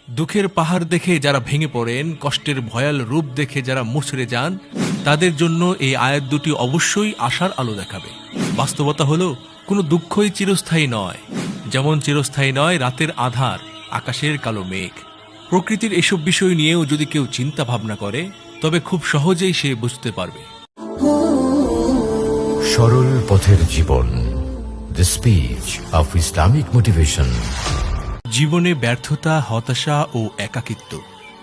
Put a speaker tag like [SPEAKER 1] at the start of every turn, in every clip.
[SPEAKER 1] দুঃখের পাহাড় দেখে যারা ভেঙে পড়েন, কষ্টের ভয়াল রূপ দেখে যারা মুচড়ে যান, তাদের জন্য এই আয়াত দুটি অবশ্যই আশার আলো দেখাবে। বাস্তবতা হলো, কোনো দুঃখই চিরস্থায়ী নয়, যেমন চিরস্থায়ী নয় রাতের আধার, আকাশের কালো মেঘ। প্রকৃতির এসব বিষয় নিয়েও যদি কেউ চিন্তা ভাবনা করে, তবে খুব সহজেই সে বুঝতে পারবে।
[SPEAKER 2] সরল পথের জীবন, the speech of Islamic motivation.
[SPEAKER 1] জীবনে ব্যর্থতা, হতাশা ও একাকিত্ব,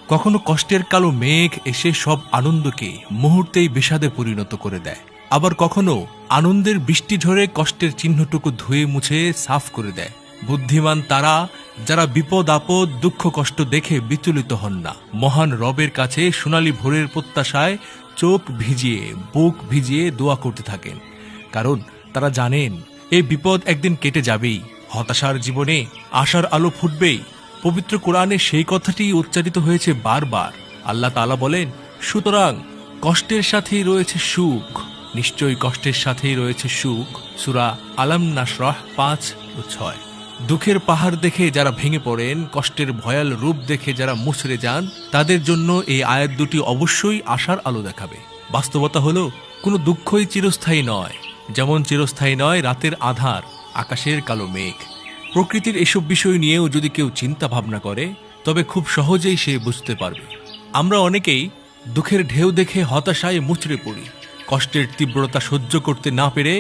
[SPEAKER 1] কখনো কষ্টের কালো মেঘ এসে সব আনন্দকে মুহূর্তেই বিষাদে পরিণত করে দেয়, আবার কখনো আনন্দের বৃষ্টি ঝরে কষ্টের চিহ্নটুকু ধুয়ে মুছে সাফ করে দেয়। বুদ্ধিমান তারা, যারা বিপদ আপদ দুঃখ কষ্ট দেখে বিচলিত হন না, মহান রবের কাছে সোনালী ভোরের প্রত্যাশায় চোখ ভিজিয়ে বুক ভিজিয়ে দোয়া করতে থাকেন। কারণ তারা জানেন এই বিপদ একদিন কেটে যাবেই, হতাশার জীবনে আশার আলো ফুটবেই। পবিত্র কোরআনে সেই কথাটি উচ্চারিত হয়েছে বারবার। আল্লাহ তাআলা বলেন, সুতরাং কষ্টের সাথেই রয়েছে সুখ, নিশ্চয়ই কষ্টের সাথেই রয়েছে সুখ। সূরা আলাম নাশরাহ 5 ও 6। দুঃখের পাহাড় দেখে যারা ভেঙে পড়েন, কষ্টের ভয়াল রূপ দেখে যারা মুচড়ে যান, তাদের জন্য এই আয়াত দুটি অবশ্যই আশার আলো দেখাবে। বাস্তবতা হলো, কোনো দুঃখই চিরস্থায়ী নয়, যেমন চিরস্থায়ী নয় রাতের আধার, আকাশের কালো মেঘ। প্রকৃতির এসব বিষয় নিয়েও যদি কেউ চিন্তা ভাবনা করে, তবে খুব সহজেই সে বুঝতে পারবে। আমরা অনেকেই দুঃখের ঢেউ দেখে হতাশায় মুচড়ে পড়ি। কষ্টের তীব্রতা সহ্য করতে না পেরে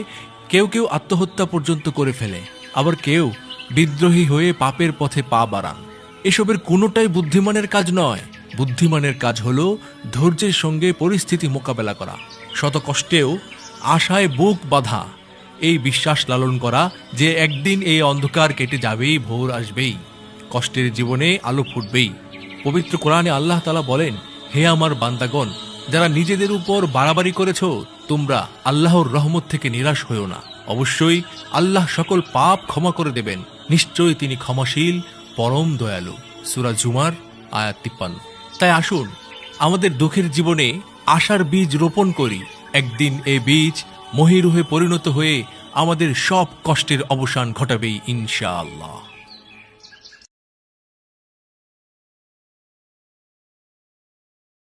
[SPEAKER 1] কেউ কেউ আত্মহত্যা পর্যন্ত করে ফেলে, আবার কেউ বিদ্রোহী হয়ে পাপের পথে পা বাড়ান। এসবের কোনোটাই বুদ্ধিমানের কাজ নয়। বুদ্ধিমানের কাজ হলো ধৈর্যের সঙ্গে পরিস্থিতি মোকাবেলা করা, শত কষ্টেও আশায় বুক বাঁধা, এই বিশ্বাস লালন করা যে একদিন এই অন্ধকার কেটে যাবেই, ভোর আসবেই, কষ্টের জীবনে আলো ফুটবেই। পবিত্র কোরআনে আল্লাহ তাআলা বলেন, হে আমার বান্দাগণ, যারা নিজেদের উপর বাড়াবাড়ি করেছ, তোমরা আল্লাহর রহমত থেকে নিরাশ হইও না। অবশ্যই আল্লাহ সকল পাপ ক্ষমা করে দেবেন, নিশ্চয়ই তিনি ক্ষমাশীল, পরম দয়ালু। সূরা জুমার আয়াত 53। তাই আসুন আমাদের দুঃখের জীবনে আশার বীজ রোপণ করি। একদিন এই বীজ মহিরুহে পরিণত হয়ে আমাদের সব কষ্টের অবসান ঘটাবেই ইনশাআল্লাহ।